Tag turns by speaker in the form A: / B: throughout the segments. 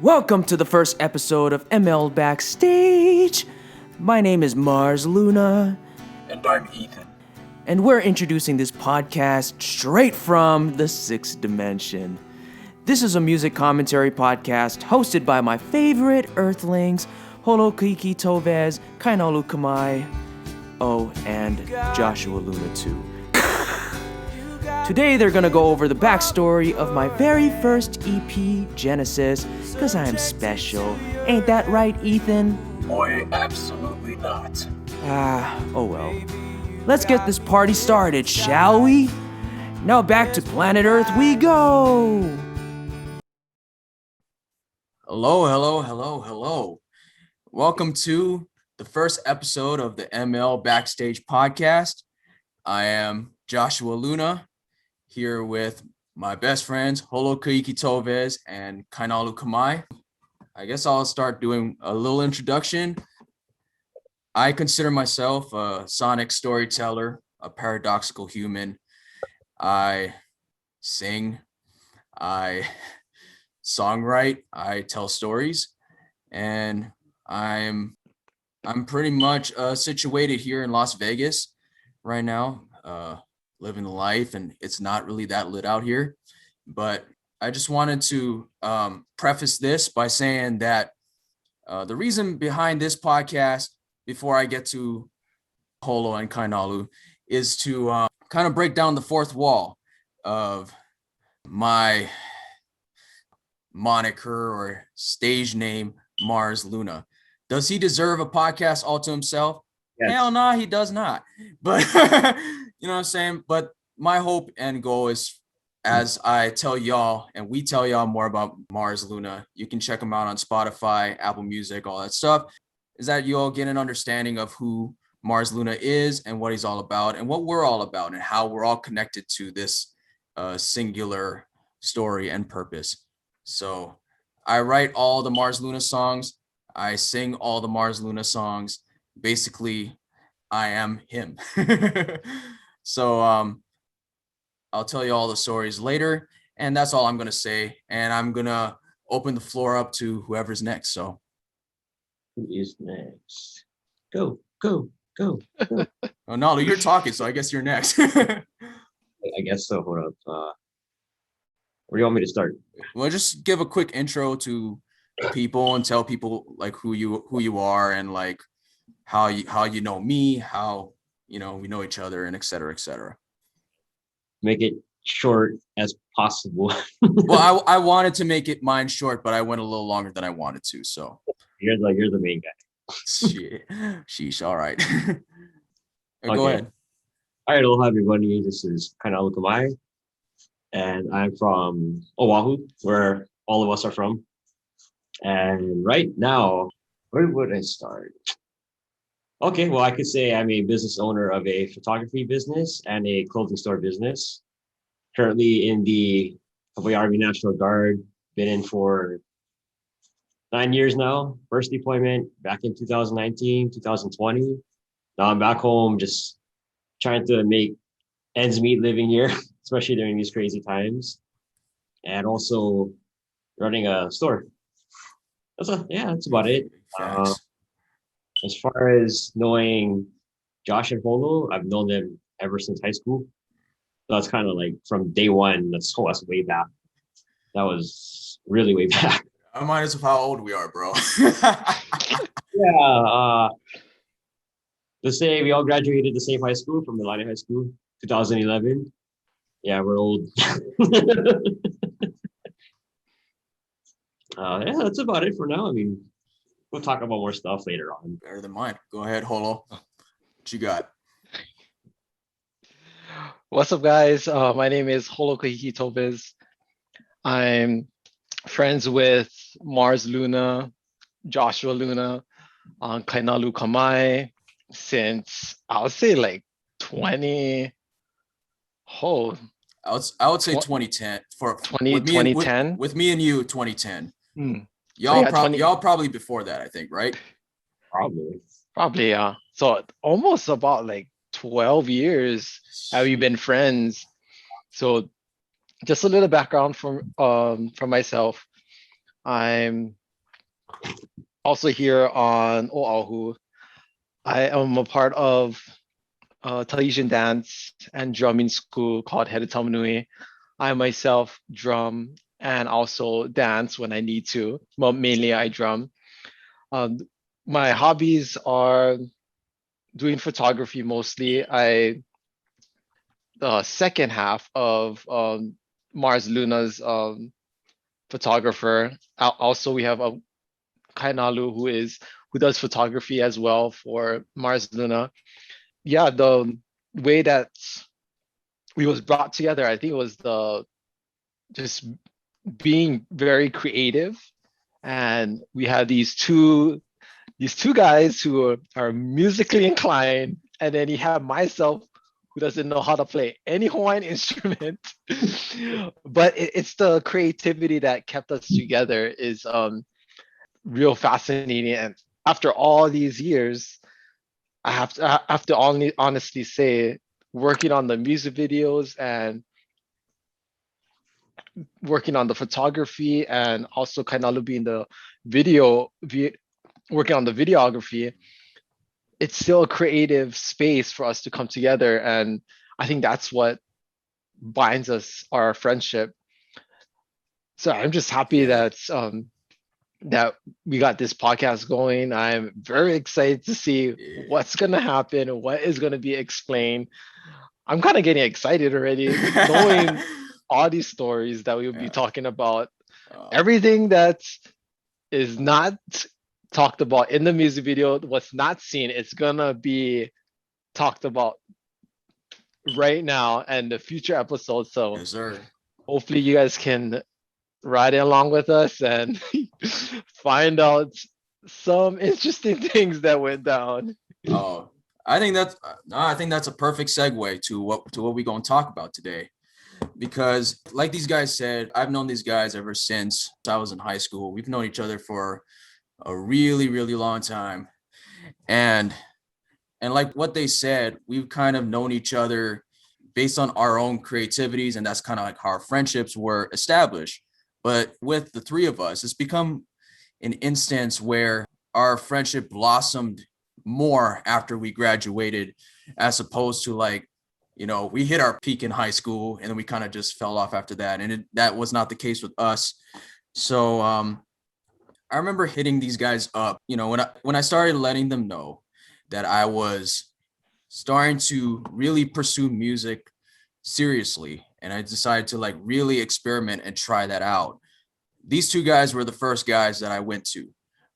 A: Welcome to the first episode of ML Backstage. My name is Mars Luna.
B: And I'm Ethan.
A: And we're introducing this podcast straight from the sixth dimension. This is a music commentary podcast hosted by my favorite Earthlings, Holokahiki Toves, Kainalu Kamai, and Joshua Luna too. Today they're gonna go over the backstory of my very first EP, Genesis, cause I'm special. Ain't that right, Ethan?
B: Boy, absolutely not.
A: Oh well. Let's get this party started, shall we? Now back to planet Earth we go!
C: Hello. Welcome to the first episode of the ML Backstage podcast. I am Joshua Luna, here with my best friends, Holokahiki Toves and Kainalu Kamai. I guess I'll start doing a little introduction. I consider myself a sonic storyteller, a paradoxical human. I sing, I songwrite, I tell stories, and I'm pretty much situated here in Las Vegas right now, living the life, and it's not really that lit out here. But I just wanted to preface this by saying that the reason behind this podcast, before I get to Holo and Kainalu, is to kind of break down the fourth wall of my moniker or stage name, Mars Luna. Does he deserve a podcast all to himself? Yes. Hell no, he does not. But you know what I'm saying? But my hope and goal is, as I tell y'all and we tell y'all more about Mars Luna, you can check him out on Spotify, Apple Music, all that stuff, is that you all get an understanding of who Mars Luna is and what he's all about and what we're all about and how we're all connected to this singular story and purpose. So I write all the Mars Luna songs. I sing all the Mars Luna songs. Basically, I am him. So I'll tell you all the stories later, and that's all I'm going to say. And I'm going to open the floor up to whoever's next. So
D: who is next? Go.
C: Oh, Nalu, you're talking, so I guess you're next.
D: I guess so. Hold up. Where do you want me to start?
C: Well, just give a quick intro to people and tell people like who you are and like how you know me, how we know each other, and et cetera.
D: Make it short as possible.
C: Well, I wanted to make it mine short, but I went a little longer than I wanted to. So
D: you're the main guy.
C: Sheesh. All right.
D: Okay.
C: Go ahead.
D: All right, aloha everybody. This is Kainalu Kamai, and I'm from Oahu, where all of us are from. And right now, where would I start? Okay, well, I could say I'm a business owner of a photography business and a clothing store business. Currently in the Hawaii Army National Guard, been in for 9 years now. First deployment back in 2019, 2020. Now I'm back home just trying to make ends meet living here, especially during these crazy times. And also running a store. That's about it. As far as knowing Josh and Holo, I've known them ever since high school. So that's kind of like from day one. That's way back. That was really way back.
C: Remind us of how old we are, bro.
D: Yeah. Let's say we all graduated the same high school from Milani High School, 2011. Yeah, we're old. That's about it for now. I mean, we'll talk about more stuff later on.
C: Better than mine. Go ahead, Holo. What you got?
E: What's up, guys? My name is Holokahiki Toves. I'm friends with Mars Luna, Joshua Luna, Kainalu Kamai since I would say like 20. Oh,
C: I would say 2010 for
E: 2010
C: with me and you 2010.
E: Y'all
C: y'all probably before that, I think, right?
D: Probably,
E: yeah. So almost about like 12 years have we been friends. So just a little background from myself. I'm also here on Oahu. I am a part of a Tahitian dance and drumming school called Heritamanui. I myself drum and also dance when I need to. Well, mainly I drum. Um, my hobbies are doing photography mostly. The second half of Mars Luna's photographer. Also, we have a Kainalu who does photography as well for Mars Luna. Yeah, the way that we was brought together, I think it was the just being very creative, and we had these two guys who are musically inclined, and then you have myself who doesn't know how to play any Hawaiian instrument. But it's the creativity that kept us together is real fascinating. And after all these years, I have to only honestly say, working on the music videos and working on the photography and also Kainalu being the working on the videography, it's still a creative space for us to come together. And I think that's what binds us, our friendship. So I'm just happy
C: Yeah.
E: that we got this podcast going. I'm very excited to see
C: Yeah.
E: what's gonna happen, what is gonna be explained. I'm kind of getting excited already, knowing all these stories that we'll be
C: Yeah.
E: talking about.
C: Uh,
E: Everything that is not talked about in the music video, what's not seen, it's gonna be talked about right now and the future episodes. So
C: yes, sir.
E: hopefully you guys can ride along with us and find out some interesting things that went down.
C: Oh, I think that's a perfect segue to what we're gonna talk about today. Because like these guys said, I've known these guys ever since I was in high school. We've known each other for a really, really long time. And like what they said, we've kind of known each other based on our own creativities, and that's kind of like how our friendships were established. But with the three of us, it's become an instance where our friendship blossomed more after we graduated, as opposed to like, we hit our peak in high school and then we kind of just fell off after that. And that was not the case with us. So I remember hitting these guys up, when I started letting them know that I was starting to really pursue music seriously, and I decided to like really experiment and try that out. These two guys were the first guys that I went to.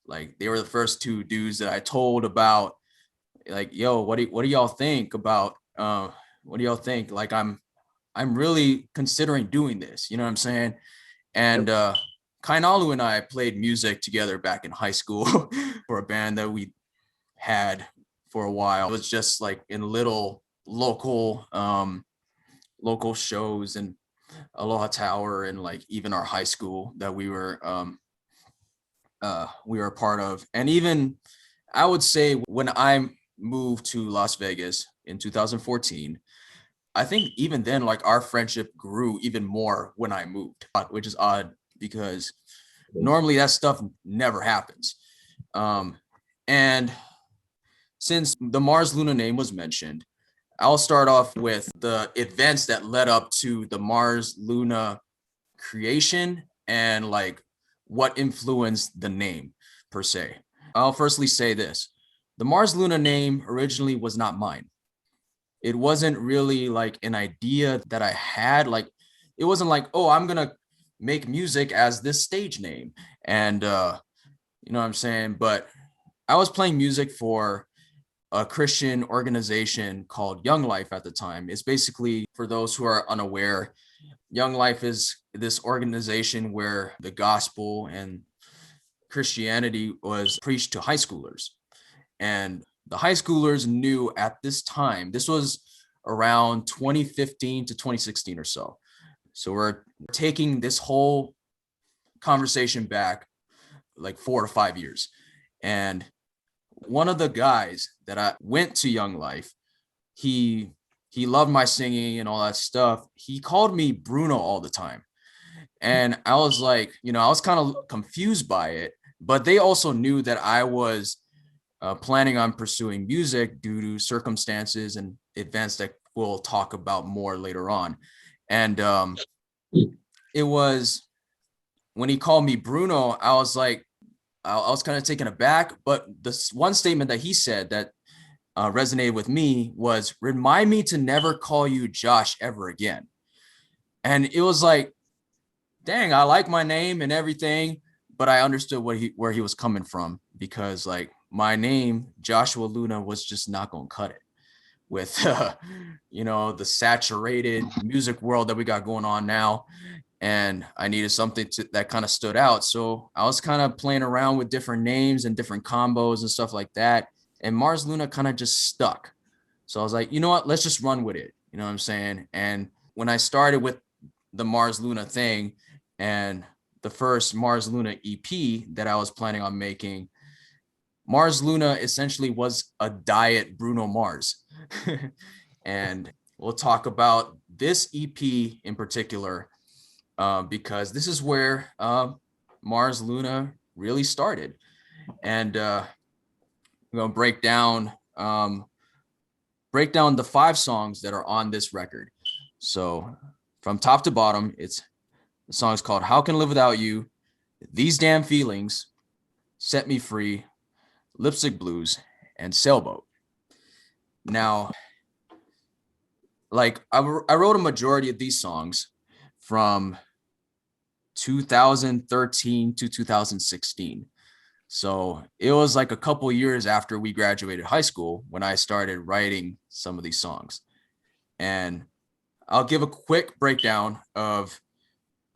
C: Like, they were the first two dudes that I told about, like, yo, what do y'all think about what do y'all think? Like, I'm really considering doing this, you know what I'm saying? And Kainalu and I played music together back in high school for a band that we had for a while. It was just like in little local shows and Aloha Tower, and like even our high school that we were a part of. And even I would say when I moved to Las Vegas in 2014, I think even then, like, our friendship grew even more when I moved, which is odd because normally that stuff never happens. And since the Mars Luna name was mentioned, I'll start off with the events that led up to the Mars Luna creation and like what influenced the name per se. I'll firstly say this. The Mars Luna name originally was not mine. It wasn't really like an idea that I had. Like, it wasn't like, oh, I'm going to make music as this stage name. And, you know what I'm saying? But I was playing music for a Christian organization called Young Life at the time. It's basically, for those who are unaware, Young Life is this organization where the gospel and Christianity was preached to high schoolers. And the high schoolers knew at this time, this was around 2015 to 2016 or so. So we're taking this whole conversation back like 4 to 5 years. And one of the guys that I went to Young Life, he loved my singing and all that stuff. He called me Bruno all the time. And I was like, I was kind of confused by it, but they also knew that I was planning on pursuing music due to circumstances and events that we'll talk about more later on. And it was when he called me Bruno, I was like, I was kind of taken aback. But this one statement that he said that resonated with me was, remind me to never call you Josh ever again. And it was like, dang, I like my name and everything, but I understood where he was coming from, because like my name, Joshua Luna, was just not going to cut it with, the saturated music world that we got going on now. And I needed something that kind of stood out. So I was kind of playing around with different names and different combos and stuff like that. And Mars Luna kind of just stuck. So I was like, you know what, let's just run with it. You know what I'm saying? And when I started with the Mars Luna thing, and the first Mars Luna EP that I was planning on making, Mars Luna essentially was a diet Bruno Mars. And we'll talk about this EP in particular, because this is where Mars Luna really started. And we're going to break down the 5 songs that are on this record. So from top to bottom, the song is called How Can I Live Without You, These Damn Feelings, Set Me Free, Lipstick Blues, and Sailboat. Now, like I wrote a majority of these songs from 2013 to 2016. So it was like a couple years after we graduated high school when I started writing some of these songs. And I'll give a quick breakdown of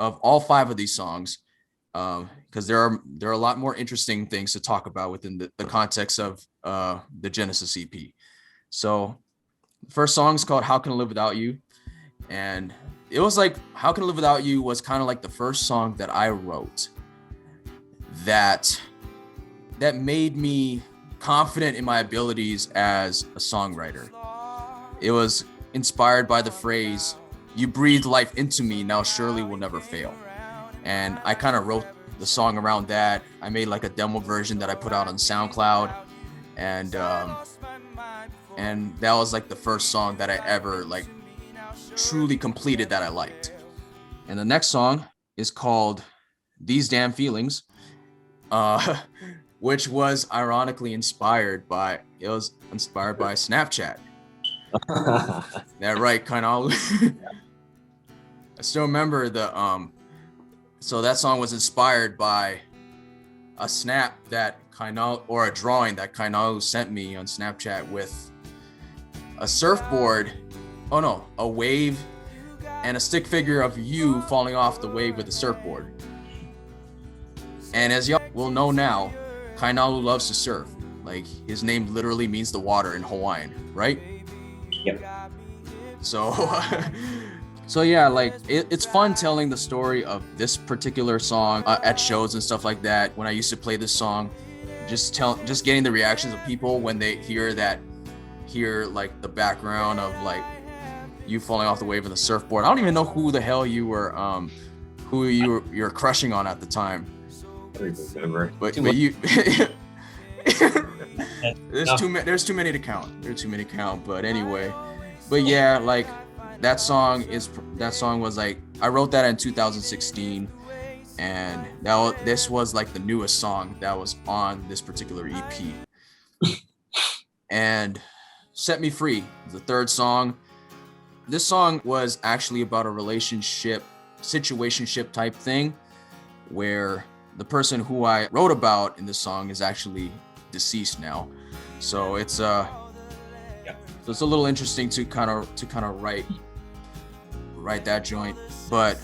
C: all 5 of these songs, because there are a lot more interesting things to talk about within the context of the Genesis EP. So the first song is called How Can I Live Without You? And it was like, How Can I Live Without You was kind of like the first song that I wrote that made me confident in my abilities as a songwriter. It was inspired by the phrase, "You breathe life into me, now surely will never fail." And I kind of wrote the song around that. I made like a demo version that I put out on SoundCloud, and that was like the first song that I ever like truly completed that I liked. And the next song is called These Damn Feelings, which was ironically inspired by Snapchat. That right, Kainalu? I still remember so that song was inspired by a snap that Kainalu, or a drawing that Kainalu sent me on Snapchat with a surfboard, a wave, and a stick figure of you falling off the wave with a surfboard. And as y'all will know now, Kainalu loves to surf. Like, his name literally means the water in Hawaiian, right?
D: Yep.
C: So yeah, like it's fun telling the story of this particular song at shows and stuff like that. When I used to play this song, just getting the reactions of people when they hear like the background of like you falling off the wave of the surfboard. I don't even know who the hell you were crushing on at the time.
D: I don't remember.
C: But you there's too many to count. There's too many to count. But anyway, but yeah, like that song was like, I wrote that in 2016, and this was like the newest song that was on this particular EP. And Set Me Free, the third song. This song was actually about a situationship type thing, where the person who I wrote about in this song is actually deceased now. So it's so it's a little interesting to kind of write that joint. But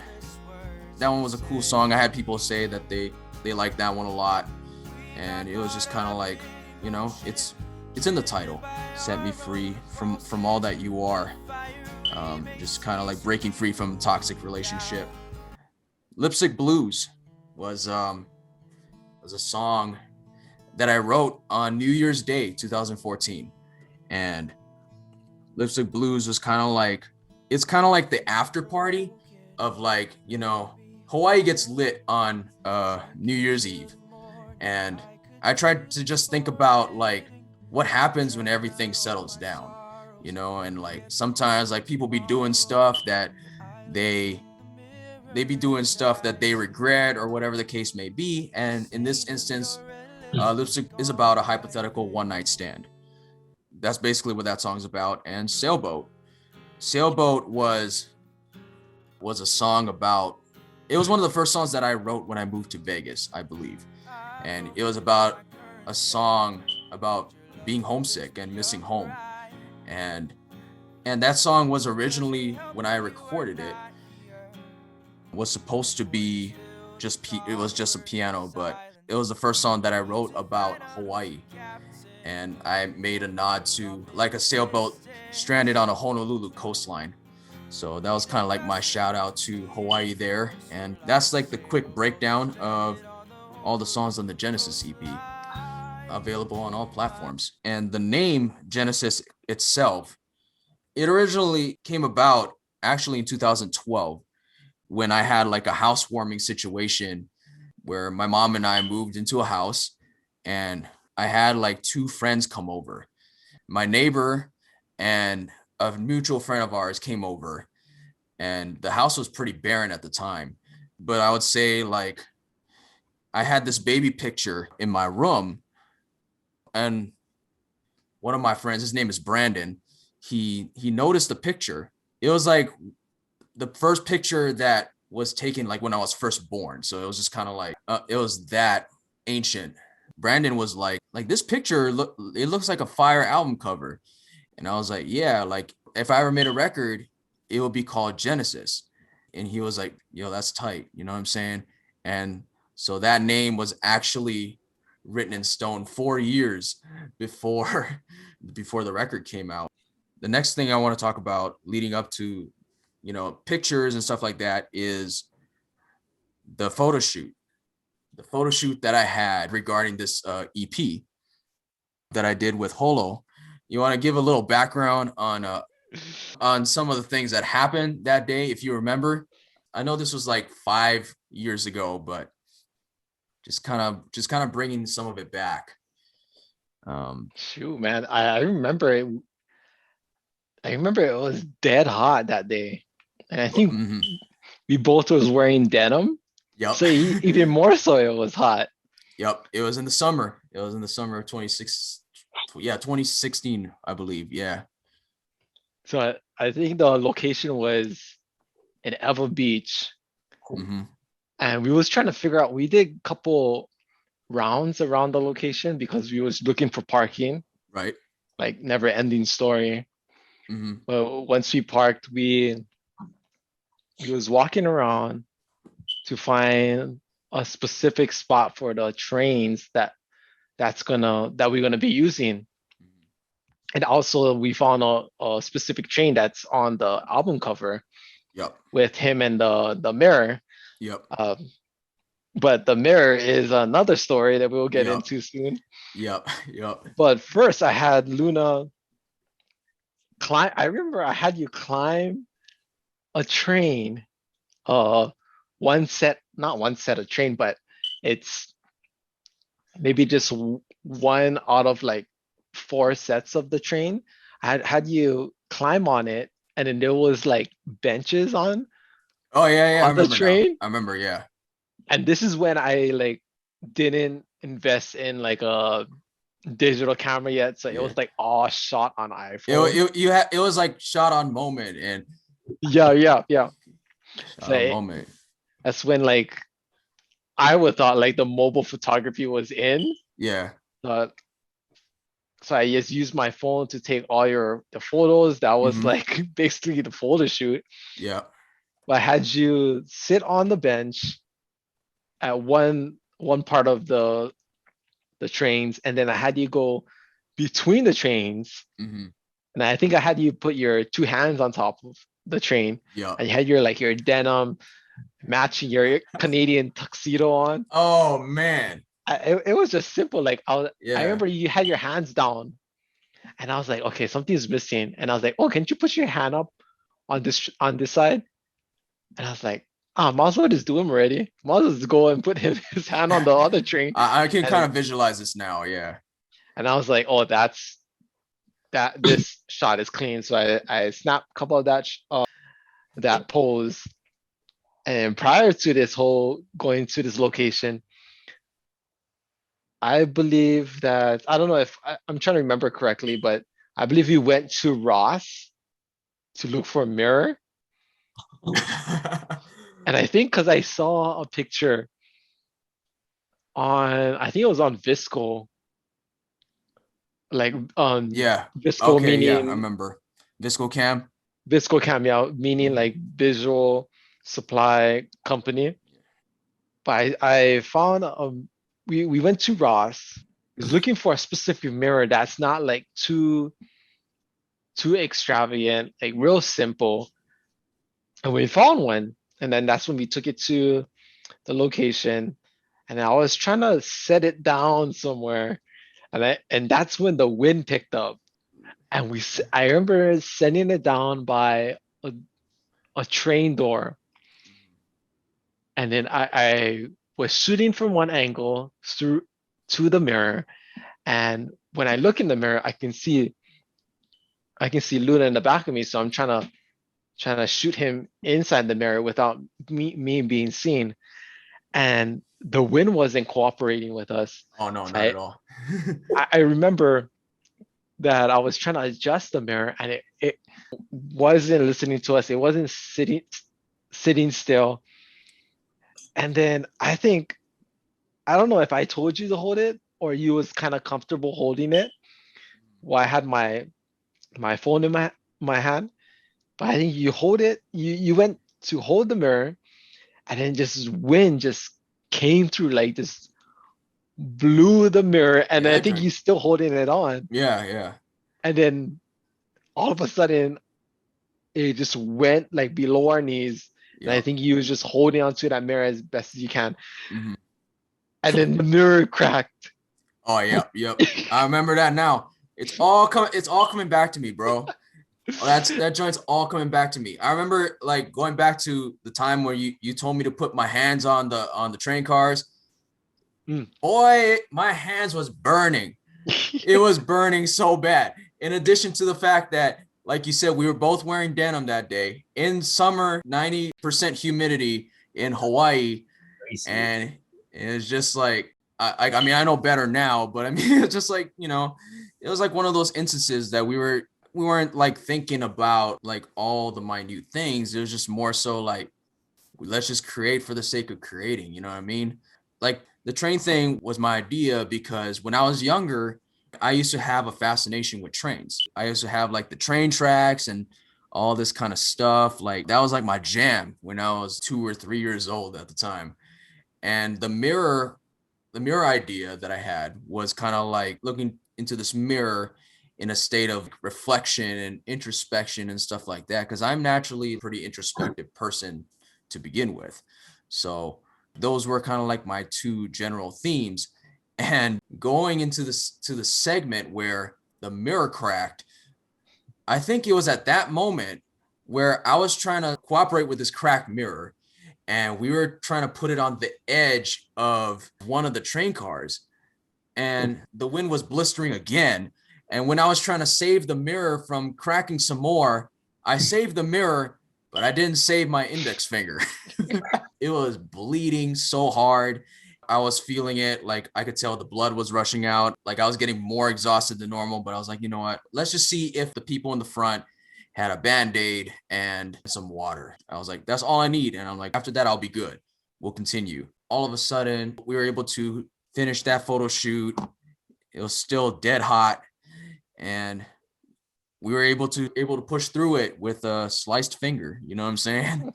C: that one was a cool song. I had people say that they liked that one a lot, and it was just kind of like, it's in the title, Set Me Free from all that you are. Just kind of like breaking free from a toxic relationship. Lipstick Blues was a song that I wrote on New Year's Day 2014, and Lipstick Blues was kind of like the after party of like, Hawaii gets lit on New Year's Eve, and I tried to just think about like what happens when everything settles down, you know, and like sometimes like people be doing stuff that they be doing stuff that they regret or whatever the case may be. And in this instance, Lipstick is about a hypothetical one night stand. That's basically what that song's about. And Sailboat was a song about, it was one of the first songs that I wrote when I moved to Vegas, I believe. And it was about a song about being homesick and missing home. And that song was originally, when I recorded it, was supposed to be it was just a piano, but it was the first song that I wrote about Hawaii. And I made a nod to like a sailboat stranded on a Honolulu coastline. So that was kind of like my shout out to Hawaii there. And that's like the quick breakdown of all the songs on the Genesis EP, available on all platforms. And the name Genesis itself, it originally came about actually in 2012 when I had like a housewarming situation where my mom and I moved into a house, and I had like two friends come over. My neighbor and a mutual friend of ours came over, and the house was pretty barren at the time. But I would say like I had this baby picture in my room, and one of my friends, his name is Brandon, he noticed the picture. It was like the first picture that was taken like when I was first born. So it was just kind of like, it was that ancient. Brandon was like this picture, it looks like a fire album cover. And I was like, yeah, like if I ever made a record, it would be called Genesis. And he was like, yo, that's tight. You know what I'm saying? And so that name was actually written in stone 4 years before the record came out. The next thing I want to talk about leading up to, you know, pictures and stuff like that is the photo shoot. The photo shoot that I had regarding this EP that I did with Holo. You want to give a little background on some of the things that happened that day, if you remember? I know this was like 5 years ago, but just kind of bringing some of it back.
E: Shoot, man, I remember it. I remember it was dead hot that day, and I think we both was wearing denim.
C: Yep.
E: So even more so, it was hot.
C: Yep. It was in the summer. It was in the summer of 2016, I believe. Yeah.
E: So I think the location was in Ewa Beach, and we was trying to figure out. We did a couple rounds around the location because we was looking for parking.
C: Right.
E: Like never ending story. But once we parked, we was walking around to find a specific spot for the trains that we're gonna be using. And also we found a specific train that's on the album cover.
C: Yep.
E: With him and the mirror.
C: Yep.
E: But the mirror is another story that we'll get into soon.
C: Yep.
E: But first I had Luna climb. I remember I had you climb a train. Not one set of train, but it's maybe just one out of like 4 sets of the train. I had you climb on it, and then there was like benches on.
C: Oh yeah.
E: On the train.
C: Now. I remember, yeah.
E: And this is when I like didn't invest in like a digital camera yet, so it was like all shot on iPhone.
C: It was like shot on moment, and
E: yeah.
C: So moment.
E: That's when like I would thought like the mobile photography was in.
C: Yeah.
E: So I just used my phone to take all the photos. That was like basically the photo shoot.
C: Yeah.
E: But I had you sit on the bench at one part of the trains, and then I had you go between the trains. And I think I had you put your 2 hands on top of the train.
C: Yeah.
E: And you had your denim matching your Canadian tuxedo on.
C: Oh man.
E: It was just simple. Like I remember you had your hands down, and I was like, okay, something's missing. And I was like, oh, can't you put your hand up on this side? And I was like, might as well just do him already. Might as well just go and put his hand on the other train.
C: I can kind
E: And
C: of visualize this now. Yeah.
E: and I was like, oh, this shot is clean. So I snapped a couple of that pose. And prior to this whole going to this location, I believe that I don't know if I'm trying to remember correctly, but I believe we went to Ross to look for a mirror. And I think because I saw a picture on, I think it was on Visco, like
C: Yeah.
E: Visco
C: Okay. Yeah, I
E: meaning
C: remember. Visco Cam.
E: Visco Cameo meaning like visual supply company. But I found we went to Ross. I was looking for a specific mirror that's not like too extravagant, like real simple. And we found one. And then that's when we took it to the location. And I was trying to set it down somewhere. And that's when the wind picked up. And I remember setting it down by a train door. And then I was shooting from one angle through to the mirror. And when I look in the mirror, I can see Luna in the back of me. So I'm trying to shoot him inside the mirror without me being seen. And the wind wasn't cooperating with us.
C: Oh no,
E: So
C: not at all.
E: I remember that I was trying to adjust the mirror and it wasn't listening to us. It wasn't sitting still. And then I don't know if I told you to hold it or you was kind of comfortable holding it. Well, I had my phone in my hand, but I think you hold it. You went to hold the mirror, and then just wind just came through like this, blew the mirror, and
C: Yeah,
E: I think you still holding it on.
C: Yeah, yeah.
E: And then all of a sudden, it just went like below our knees, and I
C: Yep.
E: think you was just holding onto that mirror as best as you can.
C: Mhm.
E: And then the mirror cracked.
C: Oh, yep, yep. I remember that now. It's all coming back to me, bro. That joint's all coming back to me. I remember like going back to the time where you told me to put my hands on the train cars. Boy, my hands was burning. It was burning so bad. In addition to the fact that, like you said, we were both wearing denim that day in summer, 90% humidity in Hawaii.
D: Crazy.
C: And it's just like, I mean, I know better now, but I mean, it's just like, it was like one of those instances that we weren't like thinking about like all the minute things. It was just more so like, let's just create for the sake of creating. You know what I mean? Like the train thing was my idea because when I was younger, I used to have a fascination with trains. I used to have like the train tracks and all this kind of stuff. Like that was like my jam when I was 2 or 3 years old at the time. And the mirror idea that I had was kind of like looking into this mirror in a state of reflection and introspection and stuff like that. Cause I'm naturally a pretty introspective person to begin with. So those were kind of like my two general themes. And going into the segment where the mirror cracked, I think it was at that moment where I was trying to cooperate with this cracked mirror. And we were trying to put it on the edge of one of the train cars. And the wind was blistering again. And when I was trying to save the mirror from cracking some more, I saved the mirror, but I didn't save my index finger. It was bleeding so hard. I was feeling it. Like I could tell the blood was rushing out. Like I was getting more exhausted than normal, but I was like, you know what? Let's just see if the people in the front had a Band-Aid and some water. I was like, that's all I need. And I'm like, after that, I'll be good. We'll continue. All of a sudden, we were able to finish that photo shoot. It was still dead hot. And we were able to push through it with a sliced finger. You know what I'm saying?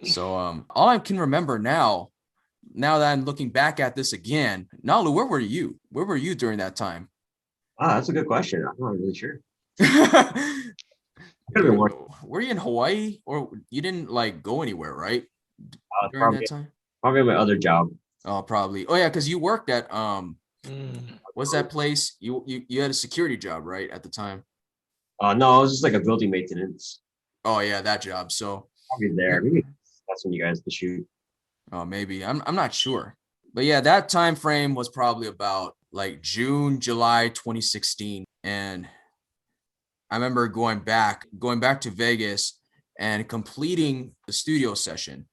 C: So all I can remember now that I'm looking back at this again, Nalu, where were you? Where were you during that time?
D: Ah, that's a good question. I'm not really sure.
C: Were you in Hawaii or you didn't like go anywhere, right? During that time?
D: Probably my other job.
C: Oh, probably. Oh yeah, because you worked at what's that place? You had a security job, right, at the time?
D: No, it was just like a building maintenance.
C: Oh yeah, that job. So
D: Probably there. Maybe That's when you guys could shoot.
C: Oh, maybe. I'm not sure. But yeah, that time frame was probably about like June, July 2016. And I remember going back to Vegas and completing the studio session.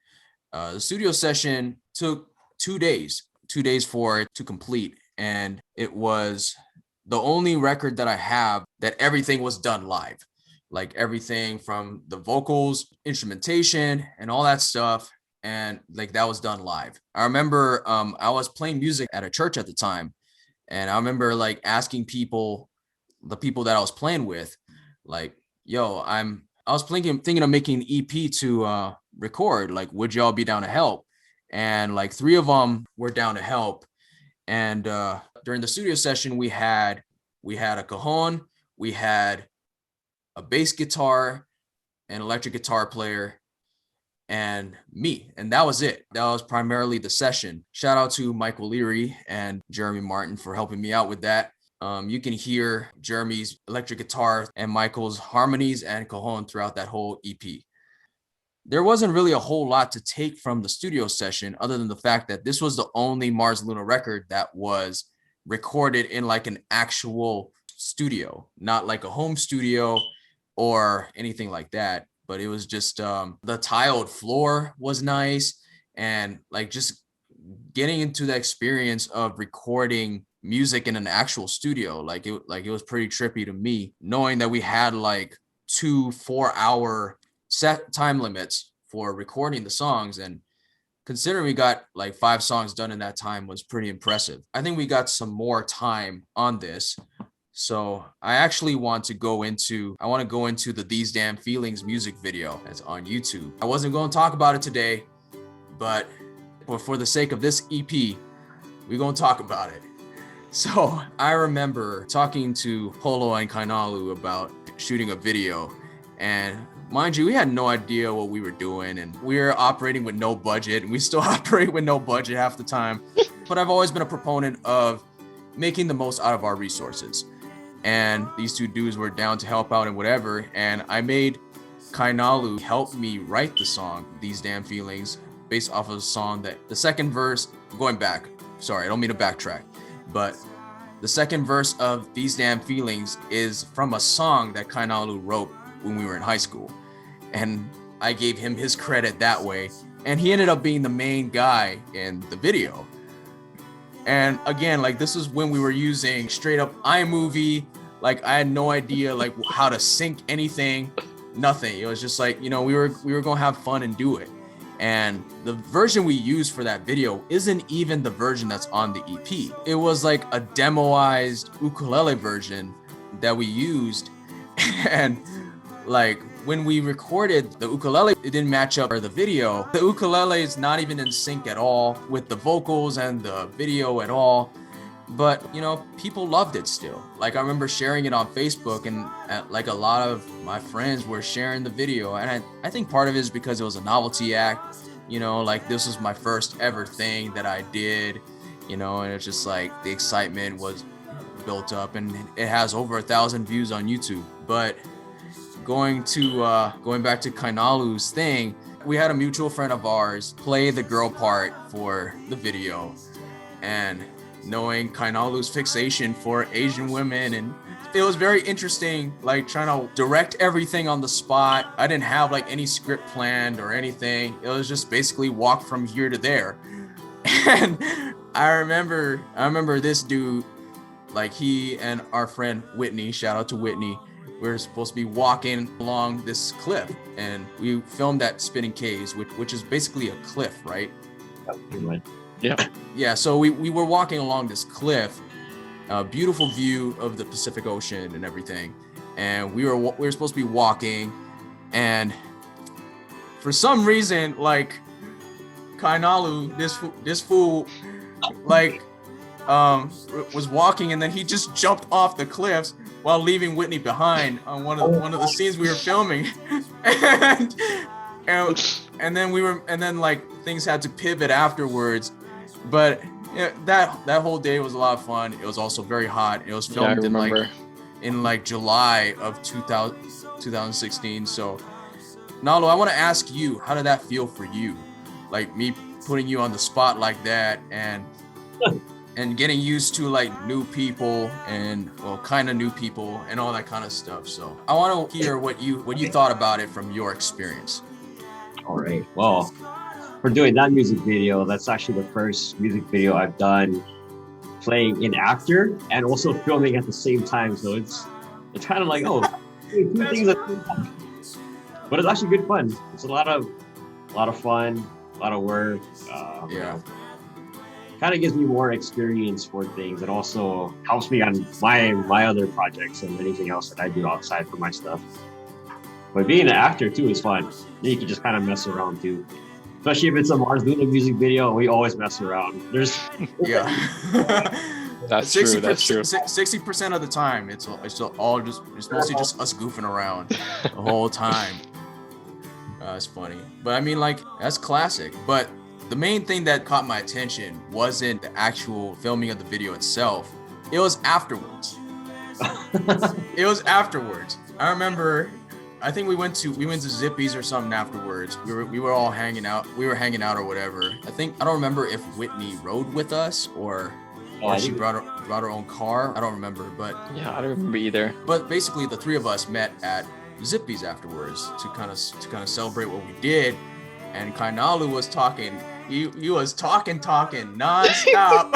C: The studio session took 2 days for it to complete. And it was the only record that I have that everything was done live. Like everything from the vocals, instrumentation, and all that stuff. And like that was done live. I remember I was playing music at a church at the time. And I remember like asking the people that I was playing with, like, yo, I was thinking of making an EP to record. Like, would y'all be down to help? And like 3 of them were down to help. And during the studio session, we had a cajon, we had a bass guitar, an electric guitar player, and me. And that was it. That was primarily the session. Shout out to Michael Leary and Jeremy Martin for helping me out with that. You can hear Jeremy's electric guitar and Michael's harmonies and cajon throughout that whole EP. There wasn't really a whole lot to take from the studio session other than the fact that this was the only Mars Luna record that was recorded in like an actual studio, not like a home studio or anything like that. But it was just the tiled floor was nice, and like just getting into the experience of recording music in an actual studio, like it was pretty trippy to me, knowing that we had like 2 4-hour set time limits for recording the songs, and considering we got like 5 songs done in that time was pretty impressive. I think we got some more time on this. So I actually want to go into the These Damn Feelings music video that's on YouTube. I wasn't going to talk about it today, but for the sake of this EP, we're going to talk about it. So I remember talking to Holo and Kainalu about shooting a video, and mind you, we had no idea what we were doing, and we were operating with no budget, and we still operate with no budget half the time. But I've always been a proponent of making the most out of our resources. And these 2 dudes were down to help out and whatever. And I made Kainalu help me write the song, These Damn Feelings, based off of a song that the second verse, going back, sorry, I don't mean to backtrack, but the second verse of These Damn Feelings is from a song that Kainalu wrote when we were in high school. And I gave him his credit that way. And he ended up being the main guy in the video. And again, like this is when we were using straight up iMovie. Like I had no idea like how to sync anything, nothing. It was just like, you know, we were going to have fun and do it. And the version we used for that video isn't even the version that's on the EP. It was like a demoized ukulele version that we used. And like when we recorded the ukulele, it didn't match up for the video. The ukulele is not even in sync at all with the vocals and the video at all. But, you know, people loved it still. Like I remember sharing it on Facebook, and like a lot of my friends were sharing the video. And I think part of it is because it was a novelty act, you know, like this was my first ever thing that I did, you know, and it's just like the excitement was built up, and it has over 1,000 views on YouTube. But going back to Kainalu's thing, we had a mutual friend of ours play the girl part for the video, and knowing Kainalu's fixation for Asian women, and it was very interesting, like trying to direct everything on the spot. I didn't have like any script planned or anything. It was just basically walk from here to there. And I remember this dude, like he and our friend Whitney, shout out to Whitney, we were supposed to be walking along this cliff, and we filmed at Spinning Caves, which is basically a cliff, right? Yeah. So we were walking along this cliff, a beautiful view of the Pacific Ocean and everything, and we were supposed to be walking, and for some reason, like Kainalu, this fool, like was walking, and then he just jumped off the cliffs while leaving Whitney behind on one of the scenes we were filming. and then like things had to pivot afterwards. But yeah, that whole day was a lot of fun. It was also very hot. It was filmed in like July of 2016. So Nalu, I want to ask you, how did that feel for you? Like me putting you on the spot like that and getting used to like new people and kind of new people and all that kind of stuff. So I want to hear what you thought about it from your experience.
D: All right. Well, for doing that music video, that's actually the first music video I've done playing in actor and also filming at the same time. So it's kind of like, oh, two things at the same time. But it's actually good fun. It's a lot of fun, a lot of work.
C: Yeah.
D: Kind of gives me more experience for things. It also helps me on my other projects and anything else that I do outside for my stuff. But being an actor too is fun. You can just kind of mess around too. Especially if it's a Mars Luna music video, we always mess around. There's
E: That's true.
C: 60% of the time, it's mostly just us goofing around the whole time. It's funny, but I mean, like, that's classic. But the main thing that caught my attention wasn't the actual filming of the video itself. It was afterwards. It was afterwards. I remember, I think we went to Zippy's or something afterwards. We were all hanging out. We were hanging out or whatever. I don't remember if Whitney rode with us or she brought her own car. I don't remember, but
E: Yeah, I don't remember either.
C: But basically, the three of us met at Zippy's afterwards to kind of celebrate what we did. And Kainalu was talking. He was talking nonstop,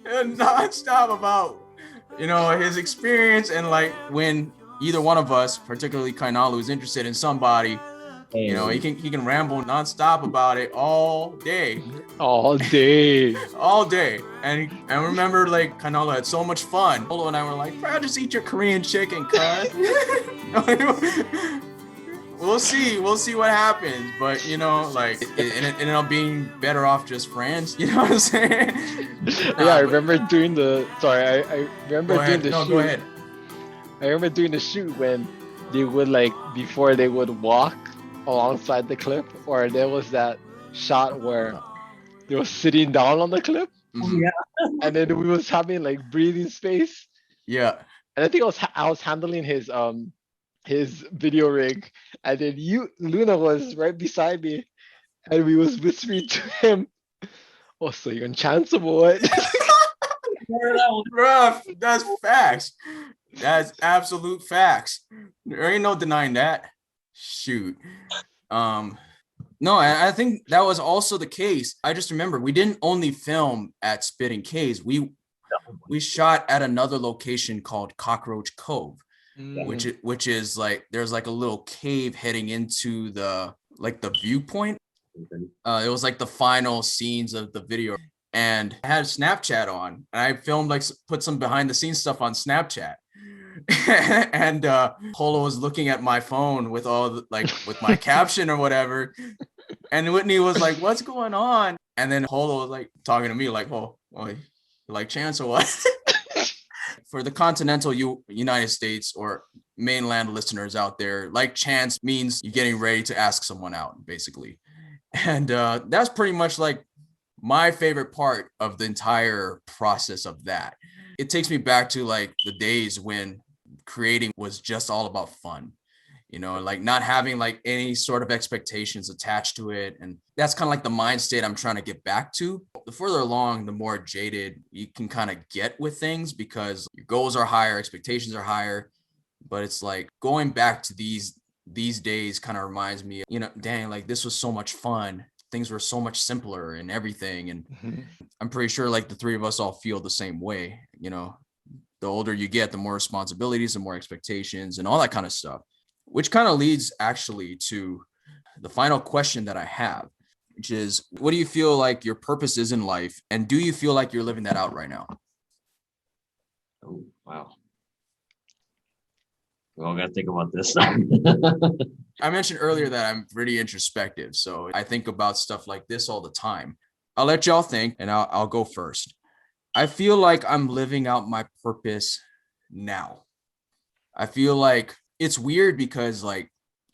C: nonstop about his experience, and like when either one of us, particularly Kainalu, is interested in somebody, he can ramble nonstop about it all day.
E: All day.
C: All day. And I remember like Kainalu had so much fun. Holo and I were like, bro, just eat your Korean chicken, cuz. We'll see what happens. But like it ended up being better off just friends. You know what I'm saying?
E: Yeah, I remember doing the I remember doing the shoot.
C: Go ahead.
E: I remember doing the shoot when they would before they would walk alongside the cliff, or there was that shot where they were sitting down on the cliff.
C: Mm-hmm.
D: Yeah.
E: And then we was having breathing space.
C: Yeah.
E: And I think I was handling his video rig, and then Luna was right beside me, and we was whispering to him, "Oh, so you're on chance or what?"
C: Bruh, that's facts. That's absolute facts. There ain't no denying that. Shoot. No, I think that was also the case. I just remember we didn't only film at Spitting Caves. We shot at another location called Cockroach Cove, which is like there's like a little cave heading into the viewpoint. It was like the final scenes of the video, and I had Snapchat on, and I filmed put some behind the scenes stuff on Snapchat. And Holo was looking at my phone with with my caption or whatever, and Whitney was like, "What's going on?" And then Holo was talking to me "Oh, you like Chance or what?" For the continental United States or mainland listeners out there, like Chance means you're getting ready to ask someone out, basically. And that's pretty much my favorite part of the entire process of that. It takes me back to the days when creating was just all about fun, not having any sort of expectations attached to it. And that's kind of the mind state I'm trying to get back to. The further along, the more jaded you can kind of get with things because your goals are higher, expectations are higher. But it's going back to these days kind of reminds me, dang, this was so much fun. Things were so much simpler and everything. And I'm pretty sure the three of us all feel the same way. The older you get, the more responsibilities, the more expectations and all that kind of stuff, which kind of leads actually to the final question that I have, which is, what do you feel like your purpose is in life? And do you feel like you're living that out right now?
D: Oh, wow. We all got to think about this.
C: I mentioned earlier that I'm pretty introspective, so I think about stuff like this all the time. I'll let y'all think, and I'll go first. I feel like I'm living out my purpose now. I feel like it's weird because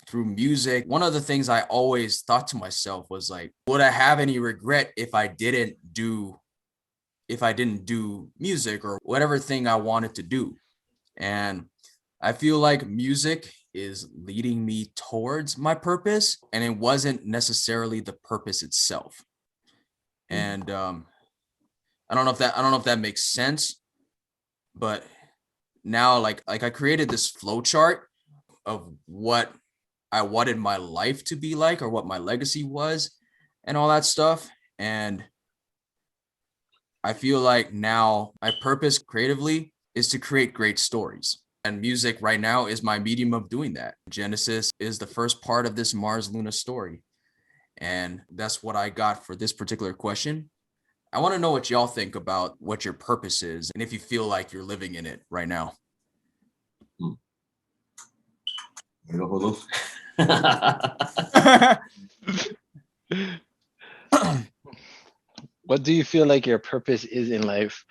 C: through music, one of the things I always thought to myself was would I have any regret if I didn't do music or whatever thing I wanted to do? And I feel like music is leading me towards my purpose, and it wasn't necessarily the purpose itself. And I don't know if that makes sense, but now like I created this flow chart of what I wanted my life to be like, or what my legacy was, and all that stuff. And I feel like now my purpose creatively is to create great stories. And music right now is my medium of doing that. Genesis is the first part of this Mars Luna story. And that's what I got for this particular question. I want to know what y'all think about what your purpose is, and if you feel like you're living in it right now.
D: Holo.
E: What do you feel like your purpose is in life?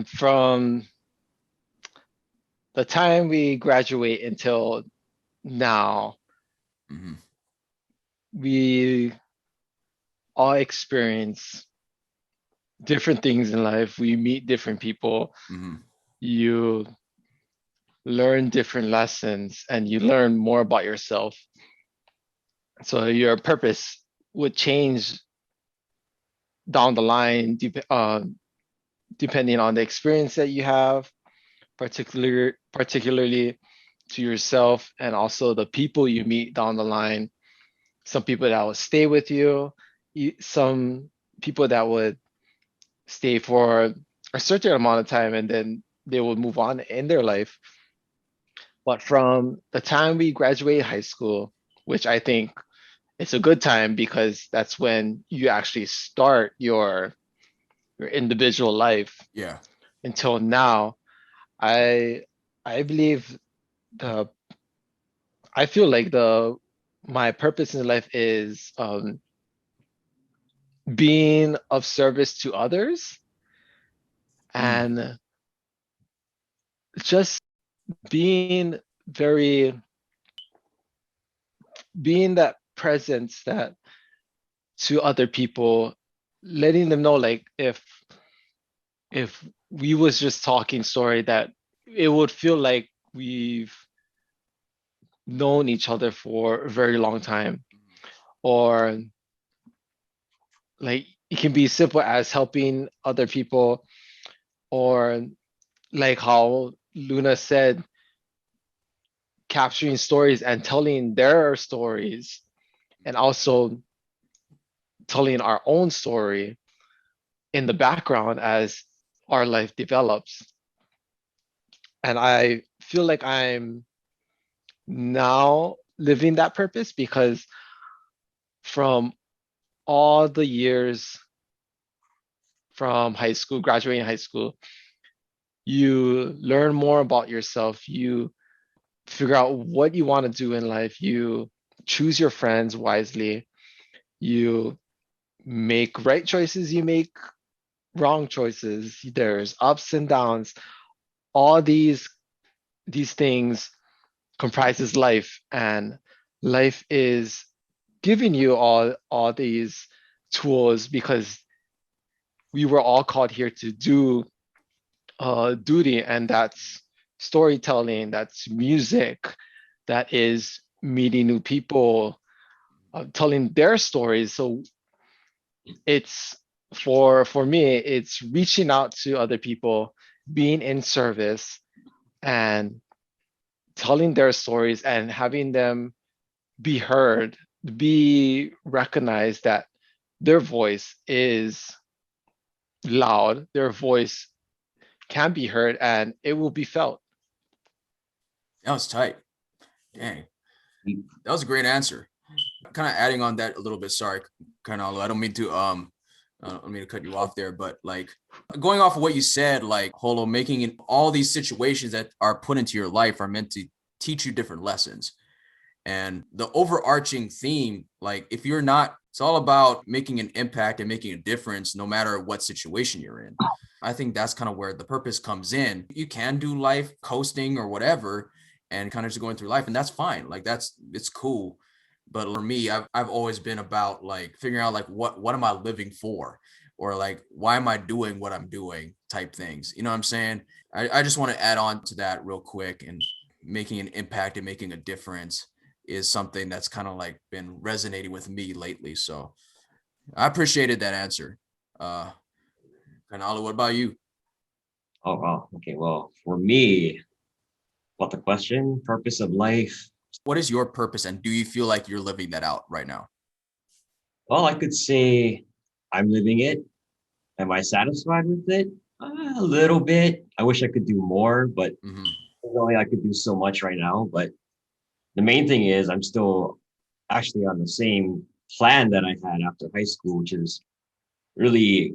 E: From the time we graduate until now,
C: Mhm.
E: we all experience different things in life. We meet different people.
C: Mhm.
E: You learn different lessons and you learn more about yourself. So your purpose would change down the line, depending on the experience that you have, particularly to yourself, and also the people you meet down the line. Some people that will stay with you, some people that would stay for a certain amount of time and then they will move on in their life. But from the time we graduate high school, which I think it's a good time because that's when you actually start your individual life,
C: Yeah.
E: until now, I believe the I feel like the my purpose in life is being of service to others and just being very being that presence that to other people, letting them know like if we was just talking story, that it would feel like we've known each other for a very long time. Or like it can be simple as helping other people, or like how Luna said, capturing stories and telling their stories, and also telling our own story in the background as our life develops. And I feel like I'm now living that purpose because from all the years from high school, graduating high school, you learn more about yourself. You figure out what you want to do in life. You choose your friends wisely. You make right choices. You make wrong choices. There's ups and downs. All these things comprises life, and life is giving you all these tools because we were all called here to do duty, and that's storytelling, that's music, that is meeting new people, telling their stories. So it's for me, it's reaching out to other people, being in service, and telling their stories and having them be heard, be recognized, that their voice is loud, their voice can be heard, and it will be felt.
C: That was tight. Dang. That was a great answer. Kind of adding on that a little bit. Sorry, Kainalu. I don't mean to cut you off there, but like going off of what you said, like Holo, making it, all these situations that are put into your life are meant to teach you different lessons. And the overarching theme, like if you're not, it's all about making an impact and making a difference no matter what situation you're in. I think that's kind of where the purpose comes in. You can do life coasting or whatever and kind of just going through life, and that's fine. Like it's cool. But for me, I've always been about like figuring out like what am I living for, or like why am I doing what I'm doing type things. You know what I'm saying? I just want to add on to that real quick, and making an impact and making a difference is something that's kind of like been resonating with me lately. So I appreciated that answer. Kainalu, what about you?
D: Oh, wow. Okay. Well, for me, what the question? Purpose of life.
C: What is your purpose, and do you feel like you're living that out right now?
D: Well, I could say I'm living it. Am I satisfied with it? A little bit. I wish I could do more, but
C: Mm-hmm.
D: only I could do so much right now. But the main thing is I'm still actually on the same plan that I had after high school, which is really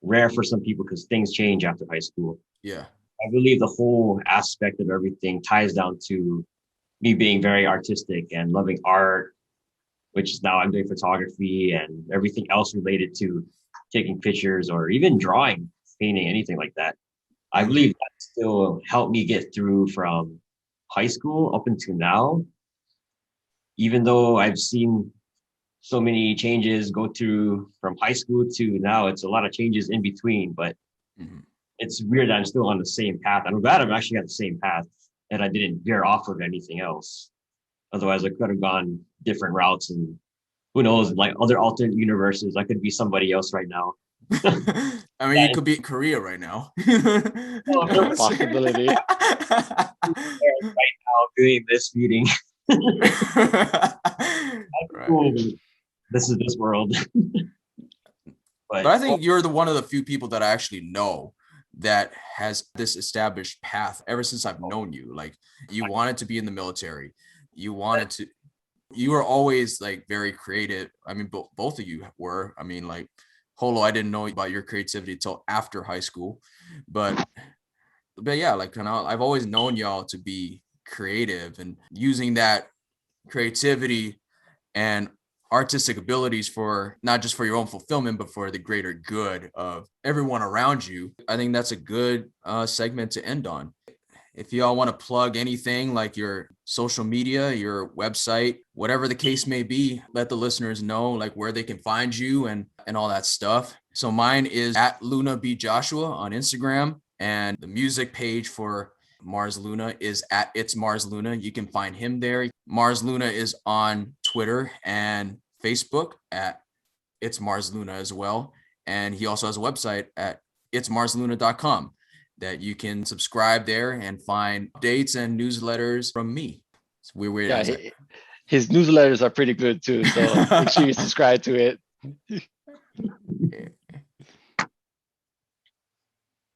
D: rare for some people because things change after high school.
C: Yeah.
D: I believe the whole aspect of everything ties down to me being very artistic and loving art, which is now I'm doing photography and everything else related to taking pictures or even drawing, painting, anything like that. I believe that still helped me get through from high school up until now, even though I've seen so many changes go through from high school to now. It's a lot of changes in between, but
C: Mm-hmm.
D: it's weird that I'm still on the same path. I'm glad I'm actually on the same path and I didn't veer off of anything else. Otherwise, I could have gone different routes and who knows, like other alternate universes. I could be somebody else right now.
C: I mean, you could be in Korea right now.
E: Possibility.
D: Right now, doing this meeting.
C: Right.
D: Cool. This is this world.
C: But I think you're one of the few people that I actually know that has this established path ever since I've known you. Like, you wanted to be in the military. You were always like very creative. I mean, both of you were. I mean, like Holo, I didn't know about your creativity until after high school, but yeah, like I've always known y'all to be creative and using that creativity and artistic abilities for not just for your own fulfillment, but for the greater good of everyone around you. I think that's a good segment to end on. If y'all want to plug anything like your social media, your website, whatever the case may be, let the listeners know like where they can find you and all that stuff. So mine is at Luna B Joshua on Instagram, and the music page for Mars Luna is at It's Mars Luna. You can find him there. Mars Luna is on Twitter and Facebook at It's Mars Luna as well. And he also has a website at itsmarsluna.com that you can subscribe there and find updates and newsletters from me. It's weird.
E: Yeah, his newsletters are pretty good too. So make sure you subscribe to it.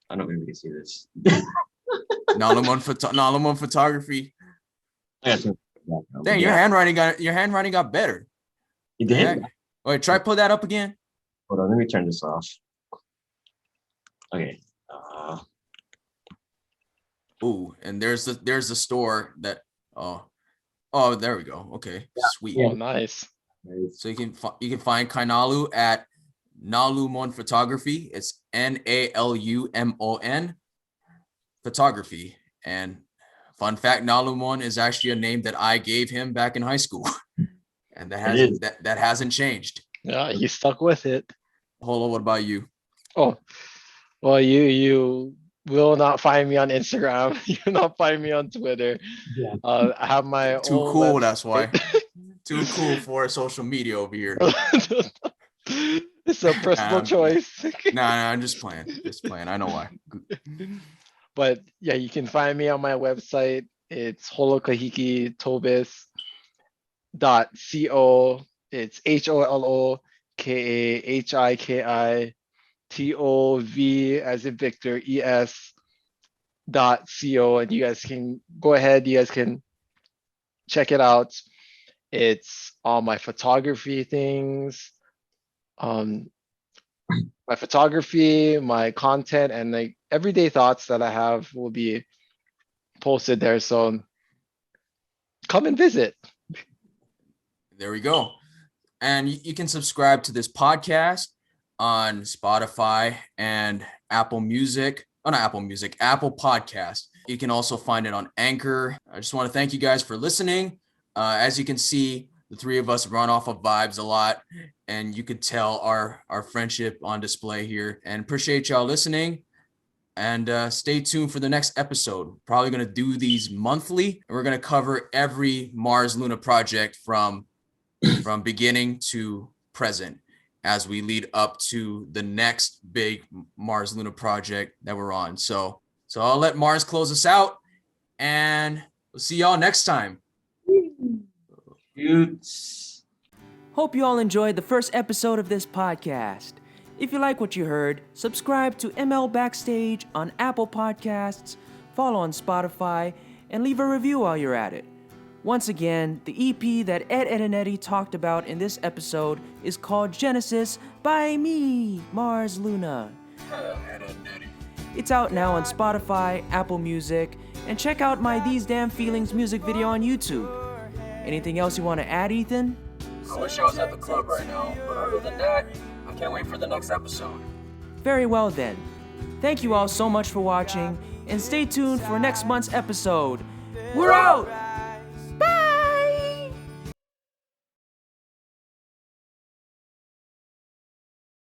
D: I don't know if we can see this.
C: Nalu photography. Dang, your handwriting got better.
D: You did?
C: Wait, try pull that up again.
D: Hold on, let me turn this off. Okay.
C: Ooh, and there's the store that oh there we go. Okay, sweet.
E: Oh, nice.
C: So you can find Kainalu at Nalumon Photography. It's Nalumon Photography. And fun fact, Nalumon is actually a name that I gave him back in high school, and that hasn't changed.
E: Yeah, he stuck with it.
C: Holo, what about you?
E: Oh, well, you will not find me on Instagram. You'll not find me on Twitter.
D: Yeah.
E: I have my
C: Too
E: own
C: cool.
E: website.
C: That's why. Too cool for social media over here.
E: It's a personal choice.
C: Nah, I'm just playing. I know why.
E: But yeah, you can find me on my website. It's Holokahiki Toves .co. It's HOLOKAHIKI TOV as in Victor ES.co, and you guys can go ahead. You guys can check it out. It's all my photography things, my photography, my content, and like everyday thoughts that I have will be posted there. So come and visit.
C: There we go. And you can subscribe to this podcast on Spotify and Apple Music. Oh, not Apple Music, Apple Podcast. You can also find it on Anchor. I just want to thank you guys for listening. As you can see, the three of us run off of vibes a lot, and you could tell our friendship on display here. And appreciate y'all listening. And stay tuned for the next episode. Probably going to do these monthly, and we're going to cover every Mars Luna project from beginning to present as we lead up to the next big Mars Luna project that we're on. So I'll let Mars close us out, and we'll see y'all next time.
D: Shoots.
A: Hope you all enjoyed the first episode of this podcast. If you like what you heard, subscribe to ML Backstage on Apple Podcasts, follow on Spotify, and leave a review while you're at it. Once again, the EP that Ed and Eddie talked about in this episode is called Genesis by me, Mars Luna. It's out now on Spotify, Apple Music, and check out my These Damn Feelings music video on YouTube. Anything else you want to add, Ethan?
B: I wish I was at the club right now, but other than that, I can't wait for the next episode.
A: Very well then. Thank you all so much for watching, and stay tuned for next month's episode. We're out!